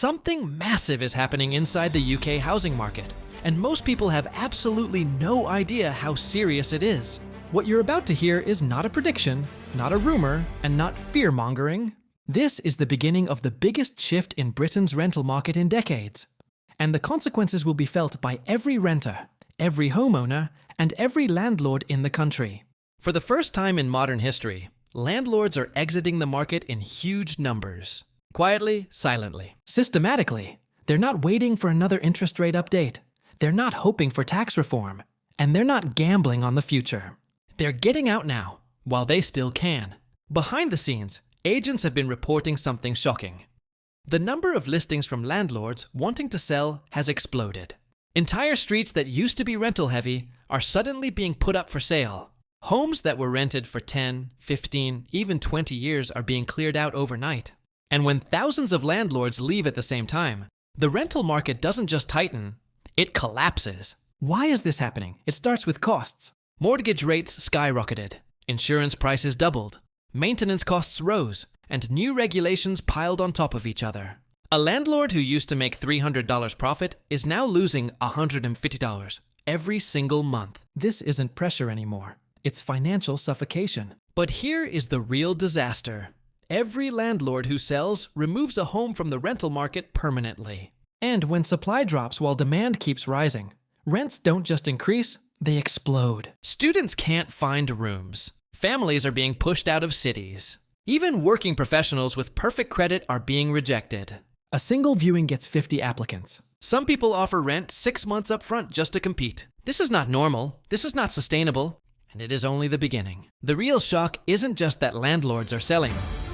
Something massive is happening inside the UK housing market, and most people have absolutely no idea how serious it is. What you're about to hear is not a prediction, not a rumor, and not fear-mongering. This is the beginning of the biggest shift in Britain's rental market in decades. And the consequences will be felt by every renter, every homeowner, and every landlord in the country. For the first time in modern history, landlords are exiting the market in huge numbers. Quietly, silently, systematically. They're not waiting for another interest rate update. They're not hoping for tax reform. And they're not gambling on the future. They're getting out now, while they still can. Behind the scenes, agents have been reporting something shocking. The number of listings from landlords wanting to sell has exploded. Entire streets that used to be rental heavy are suddenly being put up for sale. Homes that were rented for 10, 15, even 20 years are being cleared out overnight. And when thousands of landlords leave at the same time, the rental market doesn't just tighten, it collapses. Why is this happening? It starts with costs. Mortgage rates skyrocketed, insurance prices doubled, maintenance costs rose, and new regulations piled on top of each other. A landlord who used to make $300 profit is now losing $150 every single month. This isn't pressure anymore. It's financial suffocation. But here is the real disaster. Every landlord who sells removes a home from the rental market permanently. And when supply drops while demand keeps rising, rents don't just increase, they explode. Students can't find rooms. Families are being pushed out of cities. Even working professionals with perfect credit are being rejected. A single viewing gets 50 applicants. Some people offer rent 6 months up front just to compete. This is not normal. This is not sustainable. And it is only the beginning. The real shock isn't just that landlords are selling.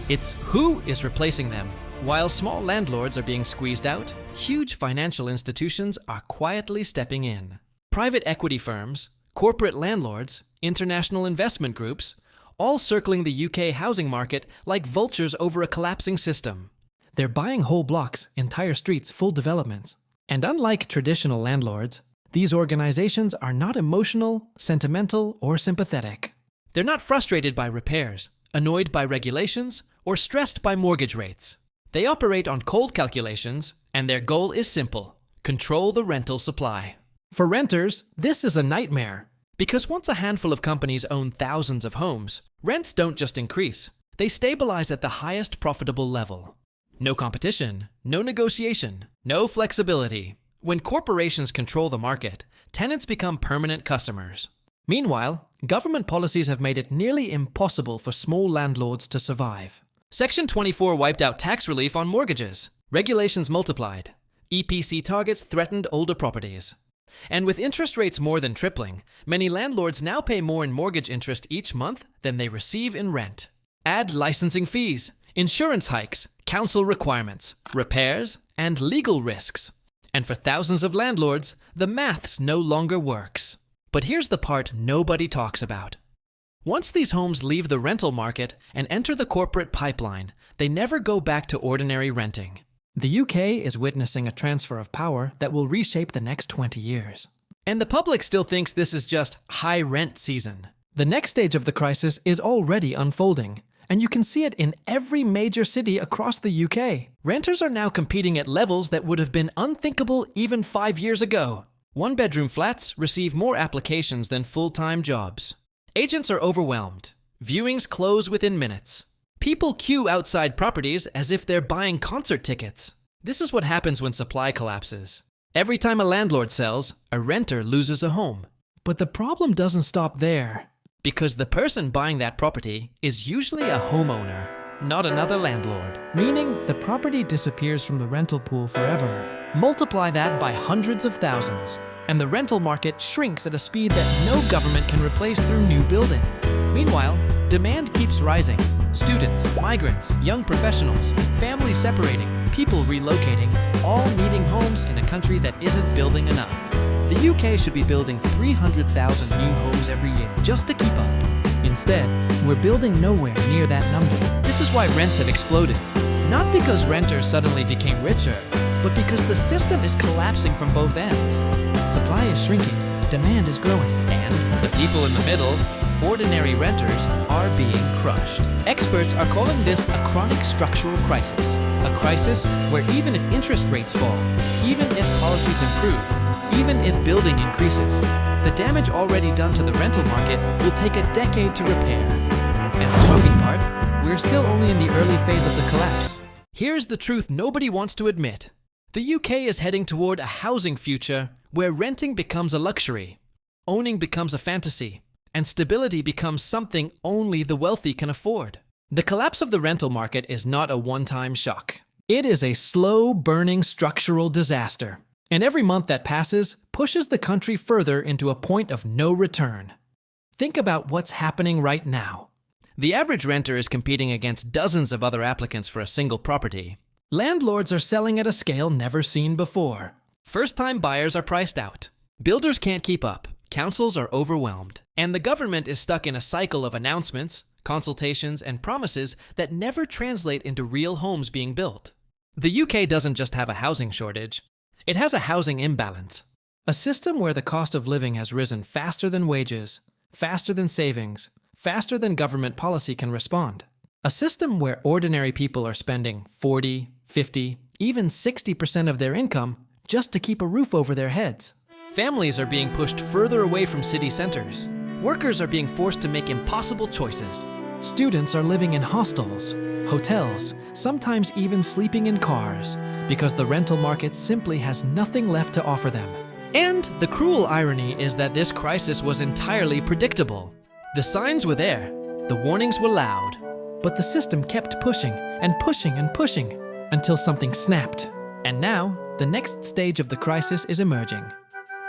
It's who is replacing them. While small landlords are being squeezed out, huge financial institutions are quietly stepping in. Private equity firms, corporate landlords, international investment groups, all circling the UK housing market like vultures over a collapsing system. They're buying whole blocks, entire streets, full developments. And unlike traditional landlords, these organizations are not emotional, sentimental, or sympathetic. They're not frustrated by repairs, annoyed by regulations, or stressed by mortgage rates. They operate on cold calculations, and their goal is simple: control the rental supply. For renters, this is a nightmare. Because once a handful of companies own thousands of homes, rents don't just increase. They stabilize at the highest profitable level. No competition, no negotiation, no flexibility. When corporations control the market, tenants become permanent customers. Meanwhile, government policies have made it nearly impossible for small landlords to survive. Section 24 wiped out tax relief on mortgages. Regulations multiplied. EPC targets threatened older properties. And with interest rates more than tripling, many landlords now pay more in mortgage interest each month than they receive in rent. Add licensing fees, insurance hikes, council requirements, repairs, and legal risks. And for thousands of landlords, the maths no longer works. But here's the part nobody talks about. Once these homes leave the rental market and enter the corporate pipeline, they never go back to ordinary renting. The UK is witnessing a transfer of power that will reshape the next 20 years. And the public still thinks this is just high rent season. The next stage of the crisis is already unfolding, and you can see it in every major city across the UK. Renters are now competing at levels that would have been unthinkable even 5 years ago. One-bedroom flats receive more applications than full-time jobs. Agents are overwhelmed. Viewings close within minutes. People queue outside properties as if they're buying concert tickets. This is what happens when supply collapses. Every time a landlord sells, a renter loses a home. But the problem doesn't stop there. Because the person buying that property is usually a homeowner, not another landlord. Meaning the property disappears from the rental pool forever. Multiply that by hundreds of thousands, and the rental market shrinks at a speed that no government can replace through new building. Meanwhile, demand keeps rising. Students, migrants, young professionals, families separating, people relocating, all needing homes in a country that isn't building enough. The UK should be building 300,000 new homes every year just to keep up. Instead, we're building nowhere near that number. This is why rents have exploded. Not because renters suddenly became richer, but because the system is collapsing from both ends. Supply is shrinking, demand is growing, and the people in the middle, ordinary renters, are being crushed. Experts are calling this a chronic structural crisis. A crisis where even if interest rates fall, even if policies improve, even if building increases, the damage already done to the rental market will take a decade to repair. And the shocking part, we're still only in the early phase of the collapse. Here's the truth nobody wants to admit. The UK is heading toward a housing future where renting becomes a luxury, owning becomes a fantasy, and stability becomes something only the wealthy can afford. The collapse of the rental market is not a one-time shock. It is a slow-burning structural disaster, and every month that passes pushes the country further into a point of no return. Think about what's happening right now. The average renter is competing against dozens of other applicants for a single property. Landlords are selling at a scale never seen before. First-time buyers are priced out. Builders can't keep up. Councils are overwhelmed. And the government is stuck in a cycle of announcements, consultations, and promises that never translate into real homes being built. The UK doesn't just have a housing shortage. It has a housing imbalance. A system where the cost of living has risen faster than wages, faster than savings, faster than government policy can respond. A system where ordinary people are spending 40, 50, even 60% of their income just to keep a roof over their heads. Families are being pushed further away from city centers. Workers are being forced to make impossible choices. Students are living in hostels, hotels, sometimes even sleeping in cars, because the rental market simply has nothing left to offer them. And the cruel irony is that this crisis was entirely predictable. The signs were there, the warnings were loud, but the system kept pushing and pushing and pushing until something snapped. And now, the next stage of the crisis is emerging.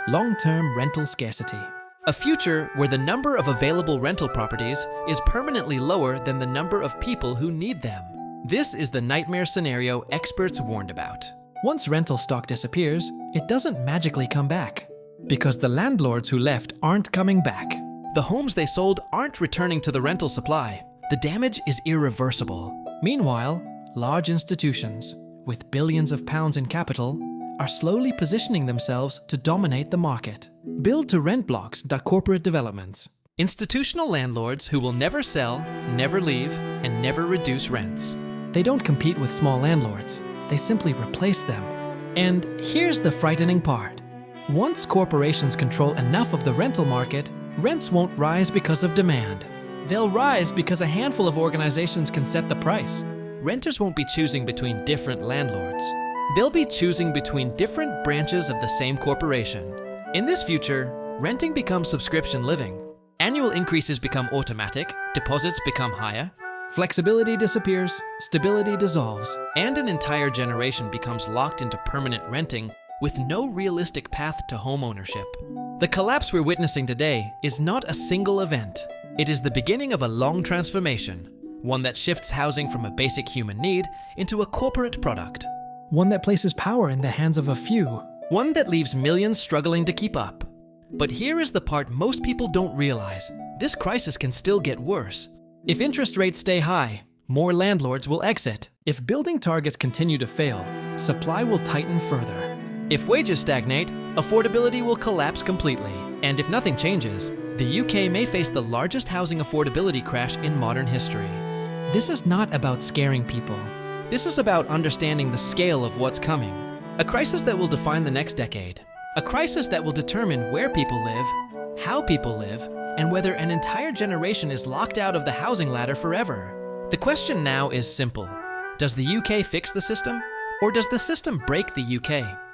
Long-term rental scarcity. A future where the number of available rental properties is permanently lower than the number of people who need them. This is the nightmare scenario experts warned about. Once rental stock disappears, it doesn't magically come back. Because the landlords who left aren't coming back. The homes they sold aren't returning to the rental supply. The damage is irreversible. Meanwhile, large institutions, with billions of pounds in capital, are slowly positioning themselves to dominate the market. Build-to-rent blocks are corporate developments. Institutional landlords who will never sell, never leave, and never reduce rents. They don't compete with small landlords. They simply replace them. And here's the frightening part. Once corporations control enough of the rental market, rents won't rise because of demand. They'll rise because a handful of organizations can set the price. Renters won't be choosing between different landlords. They'll be choosing between different branches of the same corporation. In this future, renting becomes subscription living. Annual increases become automatic, deposits become higher, flexibility disappears, stability dissolves, and an entire generation becomes locked into permanent renting with no realistic path to home ownership. The collapse we're witnessing today is not a single event. It is the beginning of a long transformation, one that shifts housing from a basic human need into a corporate product. One that places power in the hands of a few. One that leaves millions struggling to keep up. But here is the part most people don't realize. This crisis can still get worse. If interest rates stay high, more landlords will exit. If building targets continue to fail, supply will tighten further. If wages stagnate, affordability will collapse completely. And if nothing changes, the UK may face the largest housing affordability crash in modern history. This is not about scaring people. This is about understanding the scale of what's coming. A crisis that will define the next decade. A crisis that will determine where people live, how people live, and whether an entire generation is locked out of the housing ladder forever. The question now is simple. Does the UK fix the system? Or does the system break the UK?